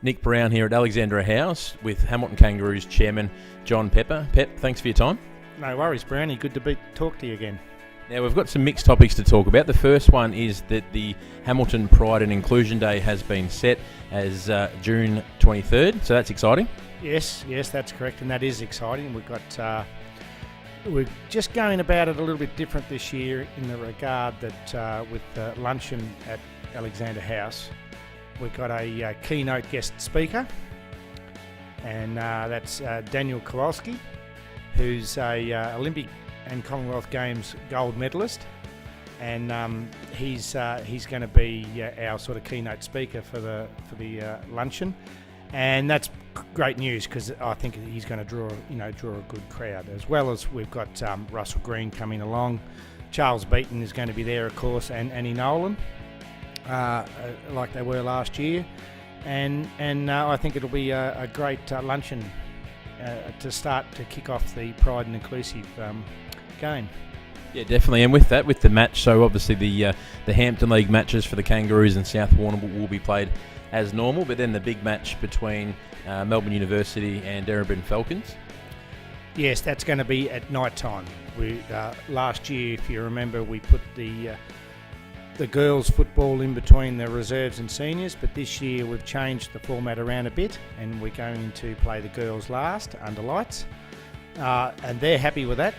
Nick Brown here at Alexandra House with Hamilton Kangaroos chairman John Pepper. Pep, thanks for your time. No worries, Brownie. Good to talk to you again. Now, we've got some mixed topics to talk about. The first one is that the Hamilton Pride and Inclusion Day has been set as June 23rd, so that's exciting. Yes, that's correct, and that is exciting. We're just going about it a little bit different this year in the regard that with the luncheon at Alexandra House, we've got a keynote guest speaker, and that's Daniel Kowalski, who's a Olympic and Commonwealth Games gold medalist, and he's going to be our sort of keynote speaker for the luncheon, and that's great news because I think he's going to draw a good crowd, as well as we've got Russell Green coming along, Charles Beaton is going to be there, of course, and Annie Nolan, like they were last year, and I think it'll be a great luncheon to kick off the Pride and Inclusive game. Yeah, definitely, and with the match, so obviously the Hampton League matches for the Kangaroos and South Warrnambool will be played as normal, but then the big match between Melbourne University and Darebin Falcons. Yes, that's going to be at night time. Last year, if you remember, we put the girls' football in between the reserves and seniors, but this year we've changed the format around a bit, and we're going to play the girls last under lights, and they're happy with that.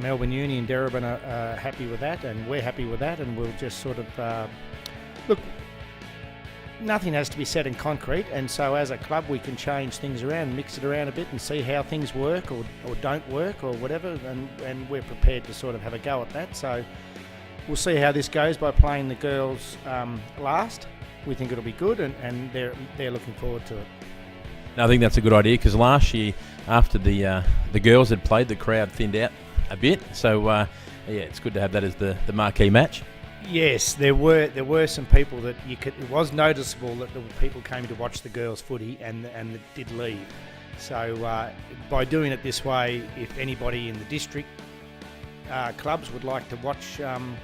Melbourne Uni and Darebin are happy with that, and we're happy with that, and we'll just sort of look. Nothing has to be set in concrete, and so as a club we can change things around, mix it around a bit and see how things work or don't work or whatever, and we're prepared to sort of have a go at that. So we'll see how this goes by playing the girls last. We think it'll be good, and they're looking forward to it. No, I think that's a good idea, because last year after the girls had played, the crowd thinned out a bit, so yeah, it's good to have that as the marquee match. Yes, there were some people that it was noticeable that the people came to watch the girls' footy and did leave. So by doing it this way, if anybody in the district clubs would like to watch, some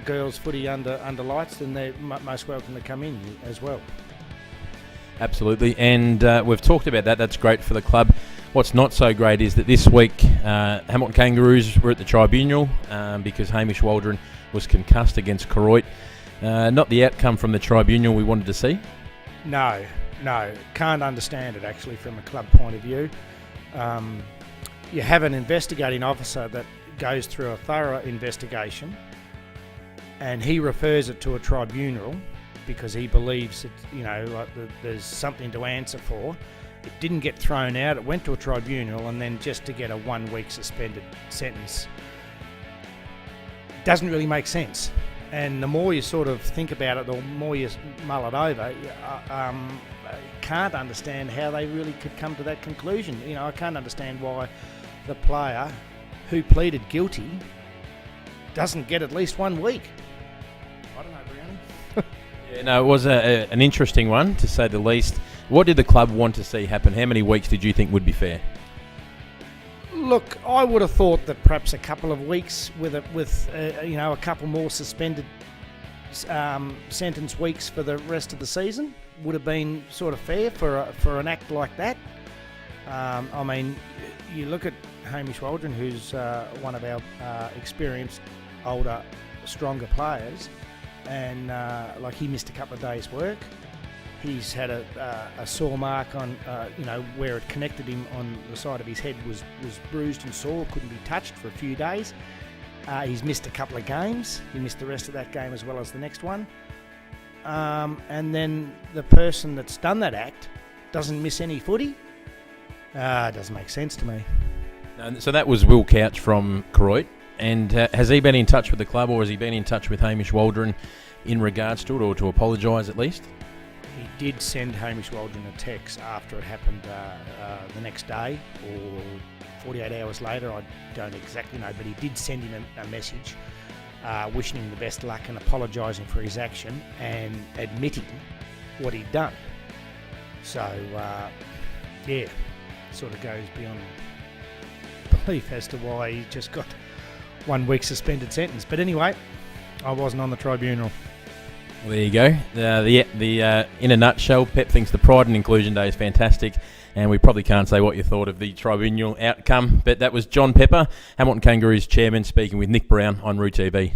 girls' footy under lights, then they're most welcome to come in as well. Absolutely, and we've talked about that. That's great for the club. What's not so great is that this week Hamilton Kangaroos were at the tribunal because Hamish Waldron was concussed against Koroit. Not the outcome from the tribunal we wanted to see. No, can't understand it actually from a club point of view. You have an investigating officer that goes through a thorough investigation, and he refers it to a tribunal because he believes that there's something to answer for. It didn't get thrown out, it went to a tribunal, and then just to get a 1-week suspended sentence doesn't really make sense. And the more you sort of think about it, the more you mull it over, can't understand how they really could come to that conclusion. I can't understand why the player who pleaded guilty doesn't get at least 1 week. I don't know, Brownie. Yeah, no, it was an interesting one, to say the least. What did the club want to see happen? How many weeks did you think would be fair? Look, I would have thought that perhaps a couple of weeks with a couple more suspended sentence weeks for the rest of the season would have been sort of fair for an act like that. I mean, you look at Hamish Waldron, who's one of our experienced, older, stronger players, and he missed a couple of days' work. He's had a sore mark on, where it connected him on the side of his head was bruised and sore, couldn't be touched for a few days. He's missed a couple of games. He missed the rest of that game as well as the next one. And then the person that's done that act doesn't miss any footy. It doesn't make sense to me. So that was Will Couch from Koroit. And has he been in touch with the club, or has he been in touch with Hamish Waldron in regards to it, or to apologise at least? He did send Hamish Waldron a text after it happened the next day, or 48 hours later, I don't exactly know, but he did send him a message wishing him the best luck and apologising for his action and admitting what he'd done. So, sort of goes beyond belief as to why he just got 1 week suspended sentence. But anyway, I wasn't on the tribunal. Well, there you go. In a nutshell, Pep thinks the Pride and Inclusion Day is fantastic, and we probably can't say what you thought of the tribunal outcome, but that was John Pepper, Hamilton Kangaroos chairman, speaking with Nick Brown on Roo TV.